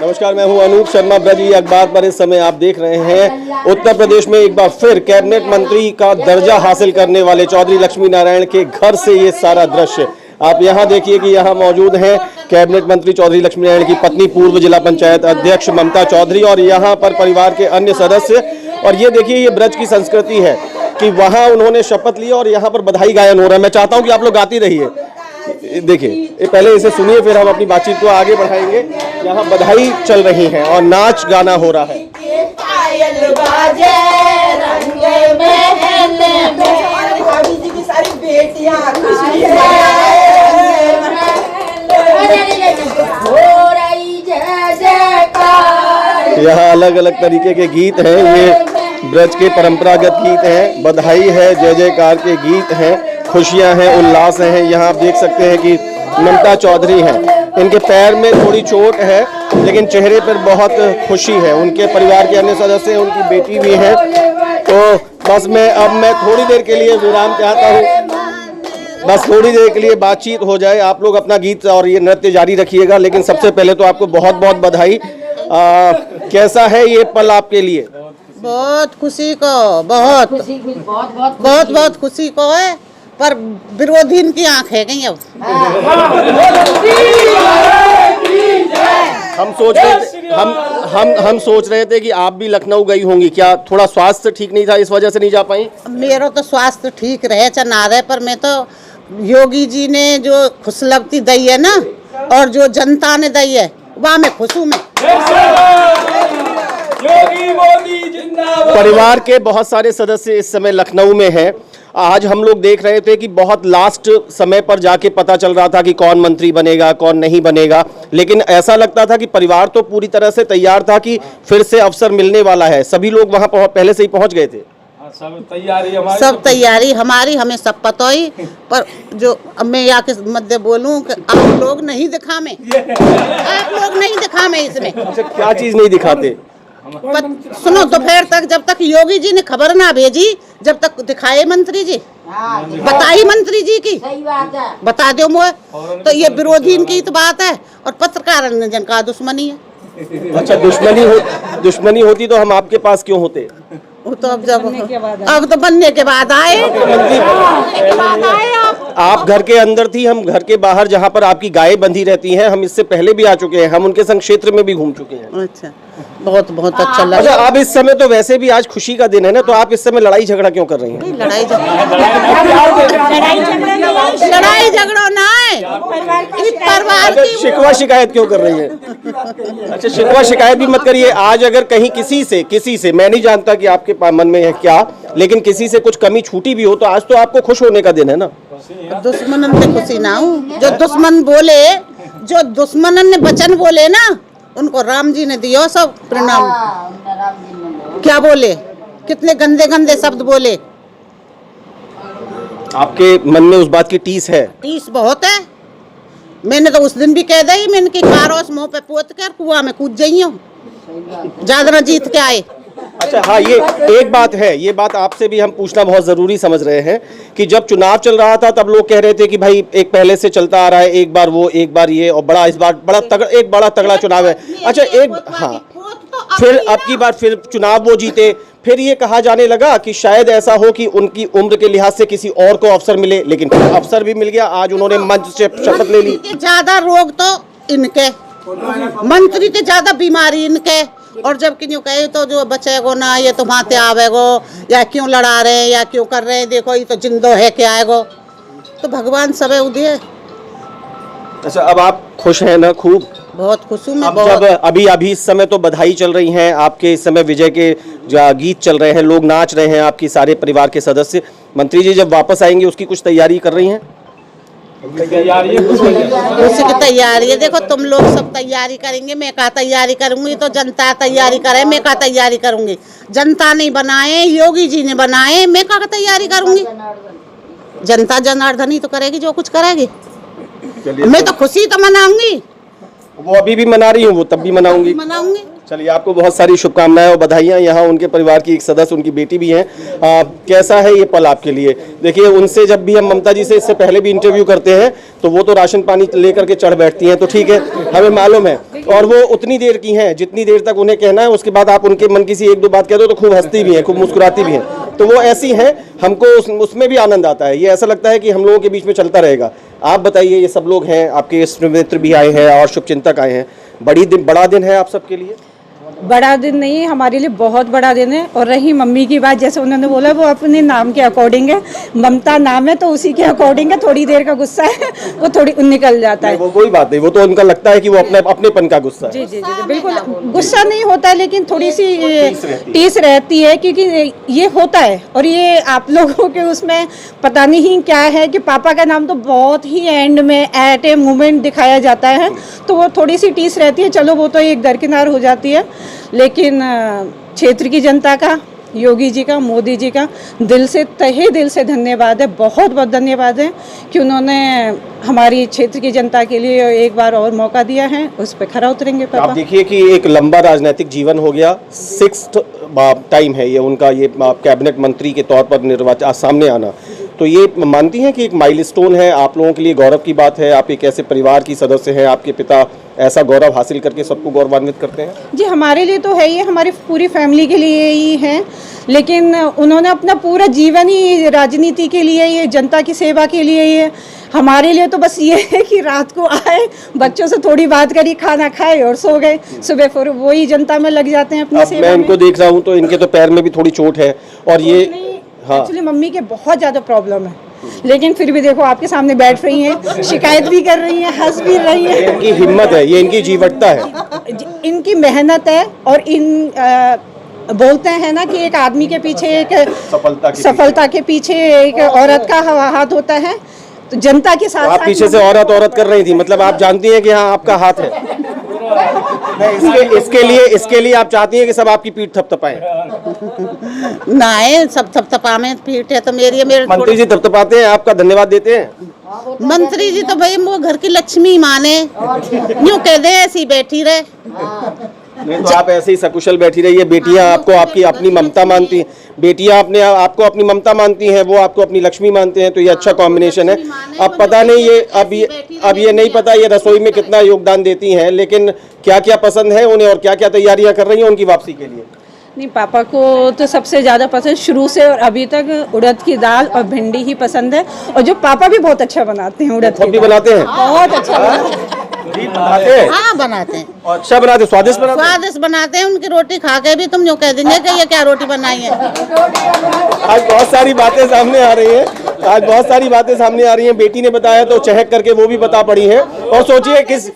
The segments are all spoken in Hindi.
नमस्कार, मैं हूं अनूप शर्मा। ब्रज अखबार पर इस समय आप देख रहे हैं उत्तर प्रदेश में एक बार फिर कैबिनेट मंत्री का दर्जा हासिल करने वाले चौधरी लक्ष्मी नारायण के घर से ये सारा दृश्य आप यहां देखिए कि यहां मौजूद हैं कैबिनेट मंत्री चौधरी लक्ष्मी नारायण की पत्नी पूर्व जिला पंचायत अध्यक्ष ममता चौधरी और यहां पर परिवार के अन्य सदस्य। और ये देखिए, ये ब्रज की संस्कृति है कि वहां उन्होंने शपथ ली और यहाँ पर बधाई गायन हो रहा है। मैं चाहता हूँ कि आप लोग गाती रहिए। देखिए, पहले इसे सुनिए, फिर हम अपनी बातचीत को आगे बढ़ाएंगे। यहाँ बधाई चल रही है और नाच गाना हो रहा है। यहाँ अलग अलग तरीके के गीत हैं, ये ब्रज के परंपरागत गीत हैं। बधाई है, जय जयकार के गीत हैं, खुशियां हैं, उल्लास हैं। यहाँ आप देख सकते हैं कि ममता चौधरी हैं, इनके पैर में थोड़ी चोट है लेकिन चेहरे पर बहुत खुशी है। उनके परिवार के अन्य सदस्य हैं, उनकी बेटी भी है। तो बस मैं थोड़ी देर के लिए विराम चाहता हूँ, बस थोड़ी देर के लिए बातचीत हो जाए। आप लोग अपना गीत और ये नृत्य जारी रखिएगा, लेकिन सबसे पहले तो आपको बहुत बहुत बधाई। कैसा है ये पल आपके लिए? बहुत खुशी को, बहुत खुशी को है, पर विरोधी की आंख है गई। अब हम सोच रहे थे कि आप भी लखनऊ गई होंगी, क्या थोड़ा स्वास्थ्य ठीक नहीं था इस वजह से नहीं जा पाई? मेरा तो स्वास्थ्य ठीक रहे चना रहे, पर मैं तो योगी जी ने जो खुशलवती दी है ना, और जो जनता ने दी है, वहाँ मैं खुश हूँ। मैं परिवार के बहुत सारे सदस्य इस समय लखनऊ में हैं। आज हम लोग देख रहे थे कि बहुत लास्ट समय पर जाके पता चल रहा था कि कौन मंत्री बनेगा कौन नहीं बनेगा, लेकिन ऐसा लगता था कि परिवार तो पूरी तरह से तैयार था कि फिर से अवसर मिलने वाला है। सभी लोग वहां पहले से ही पहुंच गए थे। सब तैयारी हमारी, हमें सब पता ही। पर जो मैं यहाँ के मध्य बोलूँ कि आप लोग नहीं दिखा में, आप लोग नहीं दिखा में इसमें। अच्छा, क्या चीज नहीं दिखाते? सुनो, दोपहर तक जब तक योगी जी ने खबर ना भेजी, जब तक दिखाए मंत्री जी, बताई मंत्री जी की, बता दो मुझे। तो ये विरोधी की तो बात है और पत्रकार जन का दुश्मनी है। अच्छा, दुश्मनी होती तो हम आपके पास क्यों होते? वो तो अब तो बनने के बाद आए। आप घर के अंदर थी, हम घर के बाहर जहाँ पर आपकी गायें बंधी रहती हैं, हम इससे पहले भी आ चुके हैं, हम उनके संग क्षेत्र में भी घूम चुके हैं। अच्छा, बहुत अच्छा लगा। अच्छा, आप इस समय तो वैसे भी आज खुशी का दिन है ना, तो आप इस समय लड़ाई झगड़ा क्यों कर रही हैं? लड़ाई झगड़ा ना है, परिवार की शिकवा शिकायत क्यों कर रही है? अच्छा, शिकवा शिकायत भी मत करिए। आज अगर कहीं किसी से मैं नहीं जानता कि आपके मन में है क्या, लेकिन किसी से कुछ कमी छूटी भी हो तो आज तो आपको खुश होने का दिन है ना। दुश्मनन से खुशी ना हूँ। जो दुश्मन बोले, जो दुश्मनन ने वचन बोले ना, उनको राम जी ने दियो सब प्रणाम। क्या बोले, कितने गंदे गंदे शब्द बोले। आपके मन में उस बात की टीस है? टीस बहुत है। मैंने तो उस दिन भी कह दी, मैंने की कारोस मुँह पे पोत कर कुआं में कूद जाइयो, ज्यादा जीत के आए। अच्छा, हाँ, ये एक बात है, ये बात आपसे भी हम पूछना बहुत जरूरी समझ रहे हैं कि जब चुनाव चल रहा था तब लोग कह रहे थे कि भाई एक पहले से चलता आ रहा है, एक बार वो एक बार ये, और इस बार बड़ा तगड़ा चुनाव है। अच्छा, फिर अब की बार फिर चुनाव वो जीते, फिर ये कहा जाने लगा कि शायद ऐसा हो कि उनकी उम्र के लिहाज से किसी और को अवसर मिले, लेकिन फिर अवसर भी मिल गया। आज उन्होंने मंच से शपथ ले ली। ज्यादा रोग तो इनके, मंत्री के ज्यादा बीमारी इनके, और जब कि यूँ कहे तो जो बचेगो ना, ये तो माते आवेगो, या क्यों लड़ा रहे हैं या क्यों कर रहे हैं, देखो ये तो जिंदो है क्या आएगो, तो भगवान सब उदय। अच्छा, अब आप खुश हैं ना? खूब, बहुत खुश हूँ मैं। जब अभी इस समय तो बधाई चल रही हैं आपके, इस समय विजय के गीत चल रहे हैं, लोग नाच रहे हैं, आपकी सारे परिवार के सदस्य। मंत्री जी जब वापस आएंगे उसकी कुछ तैयारी कर रही हैं? उसी की तैयारी है। देखो, तुम लोग सब तैयारी करेंगे, मैं का तैयारी करूंगी, तो जनता तैयारी करे, मैं का तैयारी करूंगी। जनता नहीं बनाए, योगी जी ने बनाए, मैं का तैयारी करूंगी। जनता जनार्दन ही तो करेगी जो कुछ करेगी। मैं तो खुशी तो मनाऊंगी। वो अभी भी मना रही हूँ, वो तब भी मनाऊंगी। चलिए, आपको बहुत सारी शुभकामनाएं और बधाइयां। यहाँ उनके परिवार की एक सदस्य, उनकी बेटी भी हैं। कैसा है ये पल आपके लिए? देखिए, उनसे जब भी हम ममता जी से इससे पहले भी इंटरव्यू करते हैं तो वो तो राशन पानी लेकर के चढ़ बैठती हैं, तो ठीक है, हमें मालूम है, और वो उतनी देर की हैं जितनी देर तक उन्हें कहना है, उसके बाद आप उनके मन की सी एक दो बात कह दो तो खूब हंसती भी हैं, खूब मुस्कुराती भी हैं, तो वो ऐसी हैं। हमको उसमें भी आनंद आता है। ये ऐसा लगता है कि हम लोगों के बीच में चलता रहेगा। आप बताइए, ये सब लोग हैं, आपके इष्ट मित्र भी आए हैं और शुभचिंतक आए हैं, बड़ा दिन है आप सबके लिए? बड़ा दिन नहीं, हमारे लिए बहुत बड़ा दिन है। और रही मम्मी की बात, जैसे उन्होंने बोला, वो अपने नाम के अकॉर्डिंग है, ममता नाम है तो उसी के अकॉर्डिंग है। थोड़ी देर का गुस्सा है वो थोड़ी निकल जाता है। वो कोई बात नहीं, वो तो उनका लगता है कि वो अपनेपन का गुस्सा है। जी जी जी, बिल्कुल गुस्सा नहीं होता है, लेकिन थोड़ी सी टीस रहती है, क्योंकि ये होता है। और ये आप लोगों के उसमें पता नहीं क्या है कि पापा का नाम तो बहुत ही एंड में एट ए मोमेंट दिखाया जाता है, तो वो थोड़ी सी टीस रहती है। चलो, वो तो एक दरकिनार हो जाती है, लेकिन क्षेत्र की जनता का, योगी जी का, मोदी जी का दिल से, तहे दिल से धन्यवाद है। बहुत बहुत धन्यवाद है कि उन्होंने हमारी क्षेत्र की जनता के लिए एक बार और मौका दिया है। उस पर खरा उतरेंगे पापा। आप देखिए कि एक लंबा राजनीतिक जीवन हो गया, 6th टाइम है ये उनका, ये कैबिनेट मंत्री के तौर पर निर्वाचन सामने आना, तो ये मानती हैं कि एक माइलस्टोन है, आप लोगों के लिए गौरव की बात है? आप एक ऐसे परिवार की सदस्य हैं, आपके पिता ऐसा गौरव हासिल करके सबको गौरवान्वित करते हैं। जी, हमारे लिए तो है, ये हमारी पूरी फैमिली के लिए ही है, लेकिन उन्होंने अपना पूरा जीवन ही राजनीति के लिए, ये जनता की सेवा के लिए ही है। हमारे लिए तो बस ये है कि रात को आए, बच्चों से थोड़ी बात करी, खाना खाए और सो गए, सुबह फिर वही जनता में लग जाते हैं अपनी सेवा में। मैं इनको देख रहा हूँ तो इनके तो पैर में भी थोड़ी चोट है, और ये एक्चुअली मम्मी के बहुत ज़्यादा प्रॉब्लम है, लेकिन फिर भी देखो आपके सामने बैठ रही हैं, शिकायत भी कर रही हैं, हंस भी रही हैं। इनकी हिम्मत है, ये इनकी जीवटता है, इनकी मेहनत है। और बोलते हैं ना कि एक आदमी के पीछे एक सफलता के पीछे एक औरत का हाथ होता है, तो जनता के साथ आप पीछे से औरत कर रही थी, मतलब आप जानती हैं कि हाँ आपका हाथ है। इसके लिए आप चाहती हैं कि सब आपकी पीठ थपथपाएं? नहीं, सब थपथपा में पीठ है तो मेरे मंत्री जी थपथपाते हैं, आपका धन्यवाद देते हैं? मंत्री जी तो भाई वो घर की लक्ष्मी माने, यूँ कह दे ऐसी बैठी रहे। नहीं तो आप ऐसे ही सकुशल बैठी रहिए। बेटियां आपको आपकी अपनी ममता मानती हैं, बेटियां अपने आपको अपनी ममता मानती हैं, वो आपको अपनी लक्ष्मी मानते हैं, तो ये अच्छा कॉम्बिनेशन है। अब पता नहीं ये अब ये नहीं पता ये रसोई में कितना योगदान देती हैं, लेकिन क्या क्या पसंद है उन्हें और क्या क्या तैयारियां कर रही हैं उनकी वापसी के लिए? नहीं, पापा को तो सबसे ज़्यादा पसंद शुरू से और अभी तक उड़द की दाल और भिंडी ही पसंद है। और जो पापा भी बहुत अच्छा बनाते हैं, उड़द भी बनाते हैं, बहुत अच्छा बनाते हैं। बनाते हैं? हाँ बनाते हैं, अच्छा बनाते, स्वादिष्ट बनाते हैं। उनकी रोटी खा के भी तुम यूँ कह देंगे कि ये क्या रोटी बनाई है। आज बहुत सारी बातें सामने आ रही हैं, बेटी ने बताया तो चहक करके वो भी बता पड़ी है। और सोचिए किस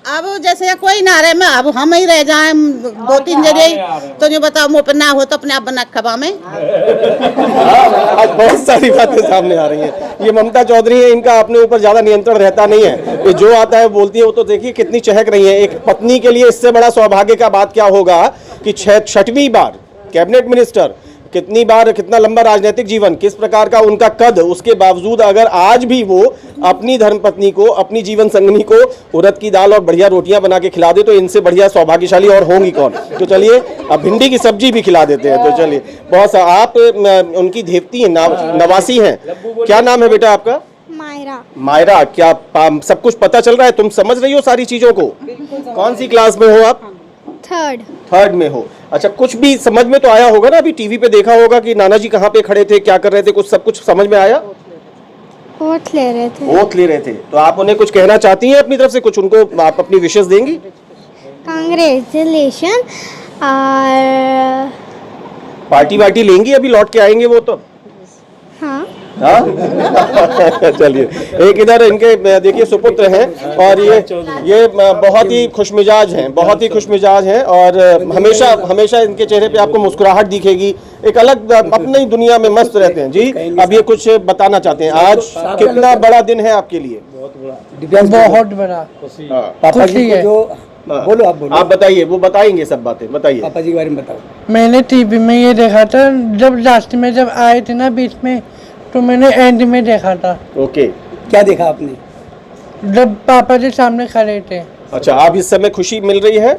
अब जैसे कोई ना रहे, मैं अब हम ही रह जाए 2-3 जगह, तो जो बताओ मुँह पे ना हो तो अपने आप बना खबा में। आज बहुत सारी बातें सामने आ रही हैं। ये ममता चौधरी है, इनका अपने ऊपर ज्यादा नियंत्रण रहता नहीं है, ये जो आता है बोलती है। वो तो देखिए कितनी चहक रही है। एक पत्नी के लिए इससे बड़ा सौभाग्य का बात क्या होगा कि 6वीं बार कैबिनेट मिनिस्टर, कितनी बार, कितना लंबा राजनीतिक जीवन, किस प्रकार का उनका कद, उसके बावजूद अगर आज भी वो अपनी धर्मपत्नी को, अपनी जीवन संगनी को उड़द की दाल और बढ़िया रोटियां बना के खिला दे, तो इनसे बढ़िया सौभाग्यशाली और होंगी कौन। तो चलिए, अब भिंडी की सब्जी भी खिला देते हैं। तो चलिए, बहुत आप उनकी देवती हैं, नवासी हैं। क्या नाम है बेटा आपका? मायरा। क्या सब कुछ पता चल रहा है? तुम समझ रही हो सारी चीजों को? कौन सी क्लास में हो आप? थर्ड में हो। अच्छा, कुछ भी समझ में तो आया होगा ना? अभी टीवी पे देखा होगा कि नाना जी कहाँ पे खड़े थे, क्या कर रहे थे, कुछ सब कुछ समझ में आया? वोट ले रहे थे। तो आप उन्हें कुछ कहना चाहती हैं अपनी तरफ से? कुछ उनको आप अपनी विशेष देंगी? कांग्रेचुलेशन। और पार्टी लेंगी? अभी लौट के आएंगे वो तो। हाँ। चलिए, एक इधर इनके देखिए सुपुत्र हैं, और ये बहुत ही खुशमिजाज हैं, और हमेशा इनके चेहरे पे आपको मुस्कुराहट दिखेगी। एक अलग अपनी दुनिया में मस्त रहते हैं जी। अब ये कुछ बताना चाहते हैं, आज कितना बड़ा दिन है आपके लिए? बहुत बड़ा। पापा जी को जो बोलो, आप बताइए, वो बताएंगे सब बातें। बताइए पापा जी के बारे में बताओ। मैंने टीवी में ये देखा था, जब लास्ट में जब आए थे ना बीच में, तो मैंने एंड में देखा था। ओके, क्या देखा आपने? जब पापा जी सामने खड़े थे। अच्छा, आप इस समय खुशी मिल रही है?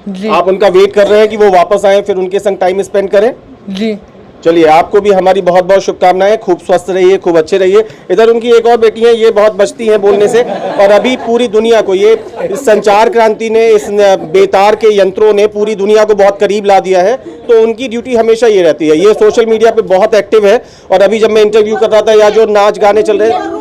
जी आप उनका वेट कर रहे हैं कि वो वापस आए, फिर उनके संग टाइम स्पेंड करें। जी। चलिए, आपको भी हमारी बहुत बहुत शुभकामनाएं, खूब स्वस्थ रहिए, खूब अच्छे रहिए। इधर उनकी एक और बेटी है, ये बहुत बचती हैं बोलने से, और अभी पूरी दुनिया को ये इस संचार क्रांति ने, इस बेतार के यंत्रों ने पूरी दुनिया को बहुत करीब ला दिया है। तो उनकी ड्यूटी हमेशा ये रहती है। ये सोशल मीडिया पे बहुत एक्टिव है, और अभी जब मैं इंटरव्यू कर रहा था, या जो नाच गाने चल रहे हैं,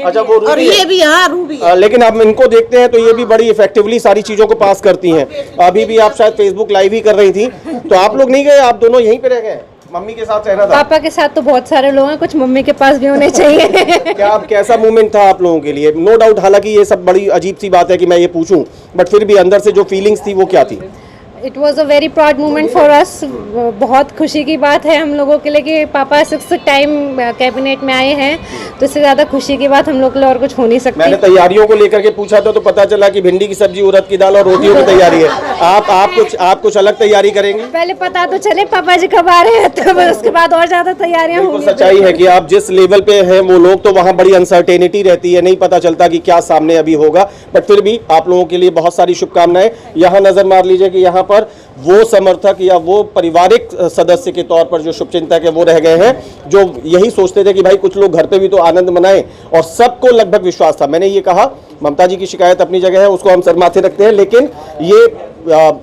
अच्छा वो और ये भी, हाँ रूबी, लेकिन अब इनको देखते हैं तो ये भी बड़ी इफेक्टिवली सारी चीजों को पास करती हैं। अभी भी आप शायद फेसबुक लाइव ही कर रही थी, तो आप लोग नहीं गए, आप दोनों यहीं पे रह गए? मम्मी के साथ रहना था? पापा के साथ तो बहुत सारे लोग हैं, कुछ मम्मी के पास भी होने चाहिए। क्या आप, कैसा मूवमेंट था आप लोगों के लिए? नो डाउट, हालांकि ये सब बड़ी अजीब सी बात है कि मैं ये पूछूं, बट फिर भी अंदर से जो फीलिंग्स थी वो क्या थी? It was a very proud moment for us. बहुत खुशी की बात है हम लोगों के लिए कि पापा 6th टाइम कैबिनेट में आए हैं, तो इससे ज़्यादा खुशी की बात हम लोग के लिए और कुछ हो नहीं सकती। मैंने तैयारियों को लेकर के पूछा था, तो पता चला कि भिंडी की सब्जी, उड़द की दाल और रोटियों की तैयारी है। आप कुछ अलग तैयारी करेंगे? पहले पता तो चले पापा जी कब आ रहे हैं, तो उसके बाद और ज़्यादा तैयारियां होंगी। सच्चाई है कि आप जिस लेवल पे हैं वो लोग, तो वहाँ बड़ी अनसर्टेनिटी रहती है, नहीं पता चलता कि क्या सामने अभी होगा। बट फिर भी आप लोगों के लिए बहुत सारी शुभकामनाएं। यहाँ नजर मार लीजिए कि यहाँ पर वो समर्थक या वो पारिवारिक सदस्य के तौर पर जो शुभचिंतक है वो रह गए हैं, जो यही सोचते थे कि भाई कुछ लोग घर पे भी तो आनंद मनाएं, और सबको लगभग विश्वास था। मैंने ये कहा, ममता जी की शिकायत अपनी जगह है, उसको हम सर माथे रखते हैं, लेकिन ये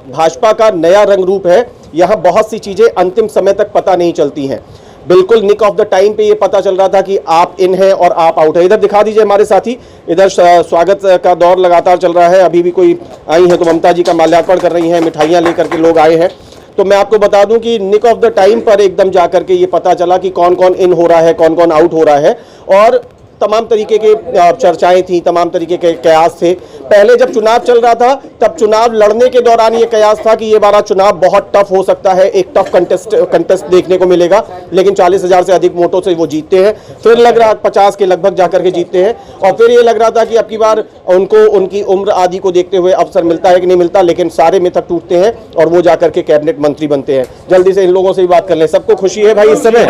भाजपा का नया रंग रूप है। यहाँ बहुत सी चीजें अंतिम समय तक पता नहीं चलती हैं। बिल्कुल निक ऑफ द टाइम पे ये पता चल रहा था कि आप इन है और आप आउट है। इधर दिखा दीजिए हमारे साथी, इधर स्वागत का दौर लगातार चल रहा है। अभी भी कोई आई है तो ममता जी का माल्यार्पण कर रही हैं, मिठाइयाँ लेकर के लोग आए हैं। तो मैं आपको बता दूं कि निक ऑफ द टाइम पर एकदम जाकर के ये पता चला कि कौन कौन इन हो रहा है, कौन कौन आउट हो रहा है, और तमाम तरीके के चर्चाएं थी, तमाम तरीके के कयास थे। पहले जब चुनाव चल रहा था, तब चुनाव लड़ने के दौरान ये कयास था कि ये बार चुनाव बहुत टफ हो सकता है, एक टफ कंटेस्ट देखने को मिलेगा, लेकिन 40,000 से अधिक वोटों से वो जीतते हैं। फिर लग रहा 50 के लगभग जाकर के जीतते हैं, और फिर ये लग रहा था कि अब की बार उनको उनकी उम्र आदि को देखते हुए अवसर मिलता है कि नहीं मिलता, लेकिन सारे मिथक टूटते हैं और वो जाकर के कैबिनेट मंत्री बनते हैं। जल्दी से इन लोगों से भी बात कर लें। सबको खुशी है भाई इस समय?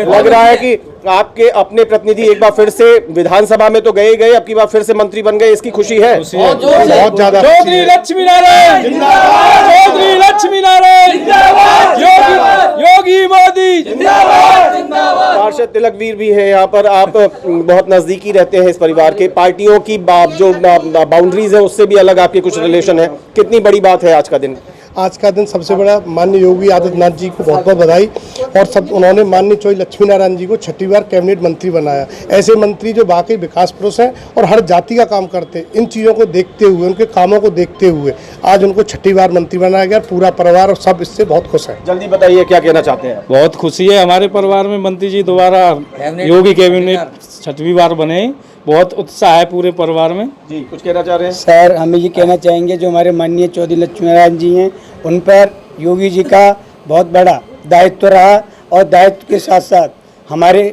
लग रहा है कि आपके अपने प्रतिनिधि एक बार फिर से विधानसभा में तो गए, अब की बार फिर से मंत्री बन गए, इसकी खुशी है बहुत ज्यादा। चौधरी लक्ष्मी नारायण जिंदाबाद, चौधरी लक्ष्मी नारायण जिंदाबाद, योगी मोदी जिंदाबाद जिंदाबाद। पार्षद तिलकवीर भी है यहाँ पर। आप बहुत नजदीकी रहते हैं इस परिवार के, पार्टियों की जो बाउंड्रीज है उससे भी अलग आपके कुछ रिलेशन है। कितनी बड़ी बात है आज का दिन? आज का दिन सबसे बड़ा, माननीय योगी आदित्यनाथ जी को बहुत बहुत बधाई, और सब उन्होंने माननीय चौधरी लक्ष्मी नारायण जी को 6ठी बार कैबिनेट मंत्री बनाया। ऐसे मंत्री जो वाकई विकास पुरुष हैं और हर जाति का काम करते, इन चीज़ों को देखते हुए, उनके कामों को देखते हुए आज उनको 6ठी बार मंत्री बनाया गया। पूरा परिवार और सब इससे बहुत खुश है। जल्दी बताइए क्या कहना चाहते हैं? बहुत खुशी है हमारे परिवार में, मंत्री जी दोबारा योगी कैबिनेट 6वीं बार बने, बहुत उत्साह है पूरे परिवार में। जी कुछ कहना चाह रहे हैं? सर हमें ये कहना चाहेंगे, जो हमारे माननीय चौधरी लक्ष्मी नारायण जी हैं, उन पर योगी जी का बहुत बड़ा दायित्व रहा, और दायित्व के साथ साथ हमारे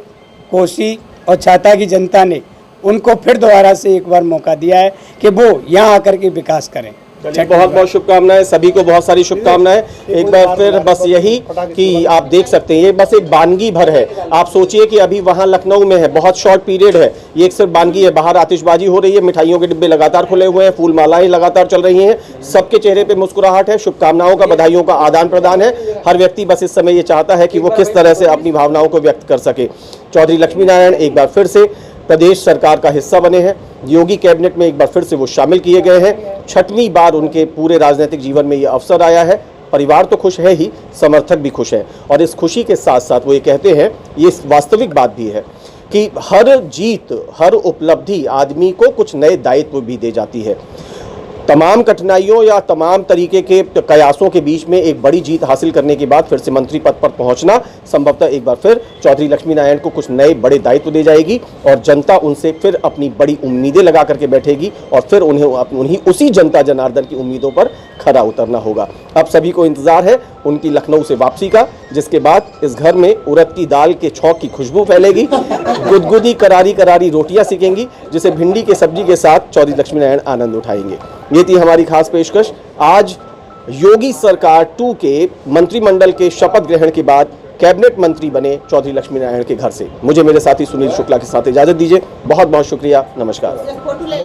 कोसी और छाता की जनता ने उनको फिर दोबारा से एक बार मौका दिया है कि वो यहाँ आकर के विकास करें। बहुत बहुत शुभकामनाएं, सभी को बहुत सारी शुभकामनाएं। एक बार फिर बस यही कि आप देख सकते हैं, ये बस एक बानगी भर है। आप सोचिए कि अभी वहां लखनऊ में है, बहुत शॉर्ट पीरियड है, ये एक सिर्फ बानगी है। बाहर आतिशबाजी हो रही है, मिठाइयों के डिब्बे लगातार खुले हुए हैं, फूल मालाएं लगातार चल रही हैं, सबके चेहरे पे मुस्कुराहट है, शुभकामनाओं का, बधाइयों का आदान प्रदान है। हर व्यक्ति बस इस समय ये चाहता है कि वो किस तरह से अपनी भावनाओं को व्यक्त कर सके। चौधरी लक्ष्मी नारायण एक बार फिर से प्रदेश सरकार का हिस्सा बने हैं, योगी कैबिनेट में एक बार फिर से वो शामिल किए गए हैं। 6वीं बार उनके पूरे राजनीतिक जीवन में ये अवसर आया है। परिवार तो खुश है ही, समर्थक भी खुश है, और इस खुशी के साथ साथ वो ये कहते हैं, ये वास्तविक बात भी है कि हर जीत, हर उपलब्धि आदमी को कुछ नए दायित्व भी दे जाती है। तमाम कठिनाइयों या तमाम तरीके के कयासों के बीच में एक बड़ी जीत हासिल करने के बाद फिर से मंत्री पद पर पहुंचना संभवतः एक बार फिर चौधरी लक्ष्मी नारायण को कुछ नए बड़े दायित्व दे जाएगी, और जनता उनसे फिर अपनी बड़ी उम्मीदें लगा करके बैठेगी, और फिर उन्हें उसी जनता जनार्दन की उम्मीदों पर खरा उतरना होगा। अब सभी को इंतजार है उनकी लखनऊ से वापसी का, जिसके बाद इस घर में उड़द की दाल के छौंक की खुशबू फैलेगी, गुदगुदी करारी करारी रोटियां सिकेंगी, जिसे भिंडी के सब्जी के साथ चौधरी लक्ष्मी नारायण आनंद उठाएंगे। ये थी हमारी खास पेशकश। आज योगी सरकार 2 के मंत्रिमंडल के शपथ ग्रहण के बाद कैबिनेट मंत्री बने चौधरी लक्ष्मी नारायण के घर से। मुझे मेरे साथी सुनील शुक्ला के साथ इजाजत दीजिए। बहुत बहुत शुक्रिया, नमस्कार।